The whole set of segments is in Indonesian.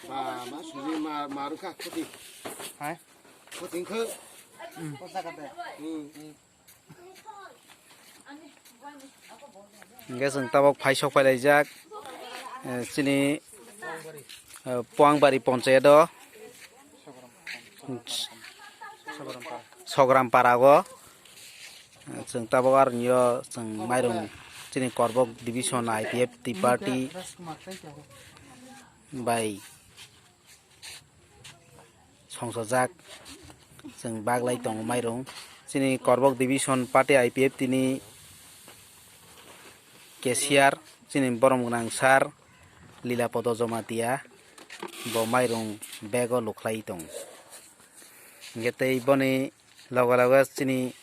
mà suy mà được khác có gì hả có tiếng khơi có sao cái Nghe rằng tao phải sọc phải lấy giác xin đi Puangbari Ponche đó Sogram Parago जों tabo ar nyo जों mairung chini korbok division IPF Tea Party by songsojak जों baglai tong mairung chini korbok division party IPF tini Kesiar chini borom gnang sar lila podo jomatia bo mairung bego luklai tong ngetei boni loga chini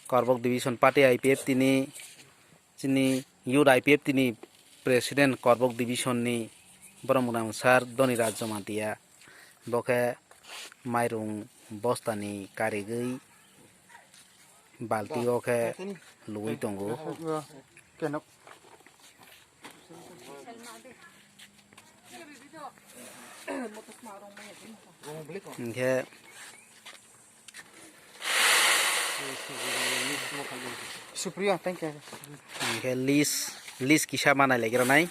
korbok division party IPF tini chini youth IPF tini president korbok division ni borom gnang sar doni raj jomatia boke mairung bostani karigui balti oke lui tongo kenok Nghe Supriya thank you nghe list kisah mana lagi ranai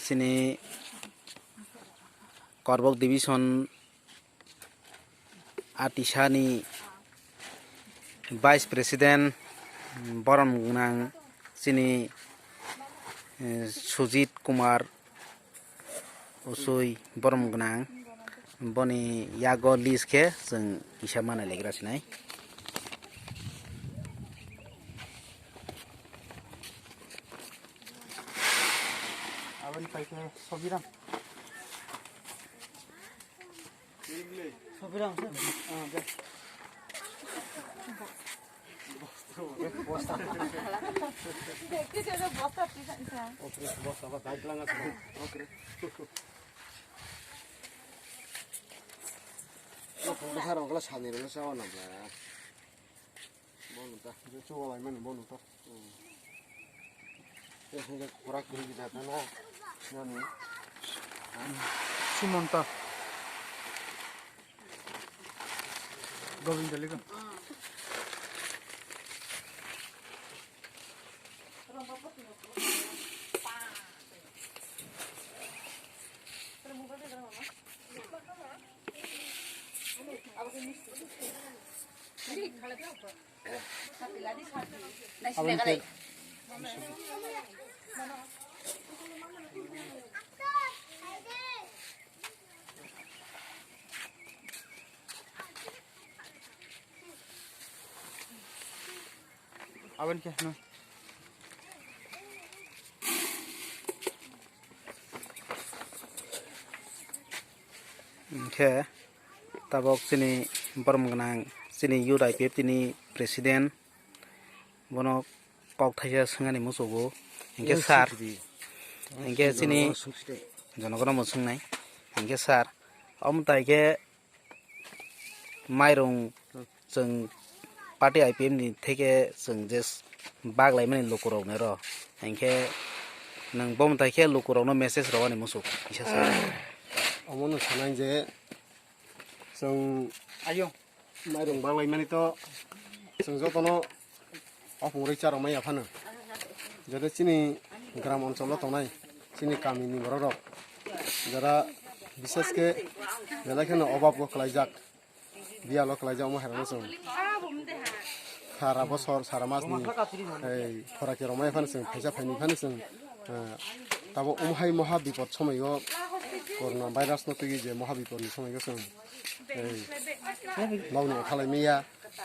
sini korbok division Atisani vice president borom gnang sini Sujit Kumar usui borom gnang boni yago list ke जों kisah mana lagi rasinai awan pakai sobiram 사람 그걸 산이를 싸워나 봐. 뭐는 다 이제 좋아하면 뭐는 또. 그래서 이제 보락 그리기 되잖아. 너는 Simonta Govinda liga awan ke no Nghe tabok sini borom gnang sini youth IPF tini president bono kok thaisa singani musugo engke sar engke sini jonogono musungnai engke sar amtai ke mairung जों party IPF ni theke जों je baglai mani lokorok ne ro engke nang bom taike lokorok no message rawani musuk isa sar 어머는 사나 이제 성 ayo 마이롱 방라이 많이 또 성조도노 어풍으로 짜로 많이 아파는 저도 চিনি গ্রাম অঞ্চলত নাই চিনি কামিনি বড় যারা বিশেষকে যেখানে অভাব কলাইজাক বিয়া লকলাইজাও মহারানা সং সারা বছর সারা মাসনি এই ফরাকে রমাই ফানসং ফেসা ফাইনি ফানসং তাবো উমহাই মহা বিপদ সময়ও করোনা ভাইরাস নতুগি যে মহা বিপদনি সময়ও সং এই মাউনি খালাইমেয়া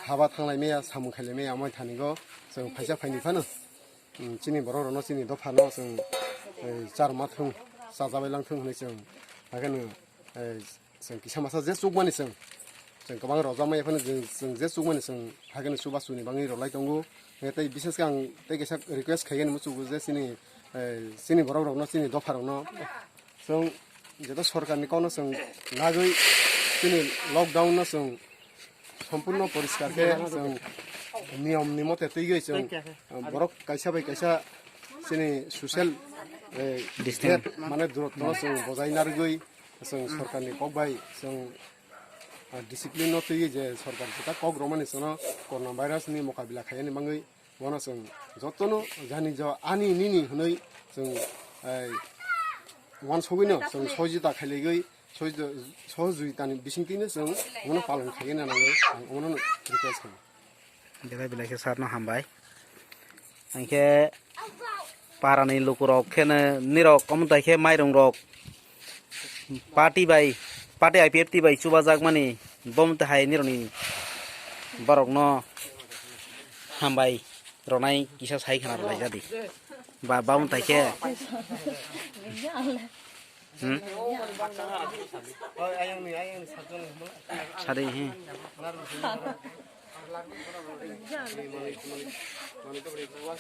हाबा थांलायनाया सामु खायलायनाया माइ थानिगो जों फैसा फाइनि फानो चिनि बर' रनो चिनि दफानो जों चारमा थों जाजाबाय लांथों होननाय जों हागोनो जों किसा मासा जे सुगमानि जों गोबां रजामाय फानो जों जे सुगमानि जों हागोनो सुबासुनि बाङै रलाय दंगो मेथाय बिसेस आं तेगेसा रिक्वेस्ट खायगोन मुसुगु जे चिनि बर' रनो चिनि दफा रनो जों जेदा सरकारनि काउनो जों नागै चिनि लकडाउन जों সম্পূর্ণ পরিষ্কারকে जों नियमनि मथे तैगै जों बरक कायसा बाय कायसा जोंनि ससियेल डिस्टेन्स माने दूरत्व जों बजायनारगै जों सरकारनि ककबाय जों डिसिप्लिन तैगै जे सरकार जेता कक रमानि जों करना भाइरासनि मुकाबिला खायनि मांगै बना जों जतनो जानि ज आनि निनि हनै जों वान सगैनो जों सजिता खायलायगै सहजुगितानि बिसिंथिनो जों उनाव पालन खायनो नांगौ उनाव रिक्वेस्ट खालामो Bila bila ke sarno hambai. Angke parani lukurok kene nirok komentai ke mairong rok. Party IPFT bai cuba jak mani bom tahai nironi barok no hambai ronai kisah sai khana lai jadi. Ba bom tai ke. Sari he.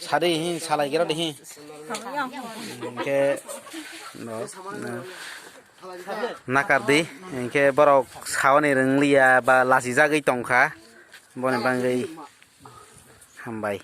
Sari hi salai kira deh. Ke nakar di, ke borok sawan ireng lia ba lasi jagai tongka, boleh banggai hambai.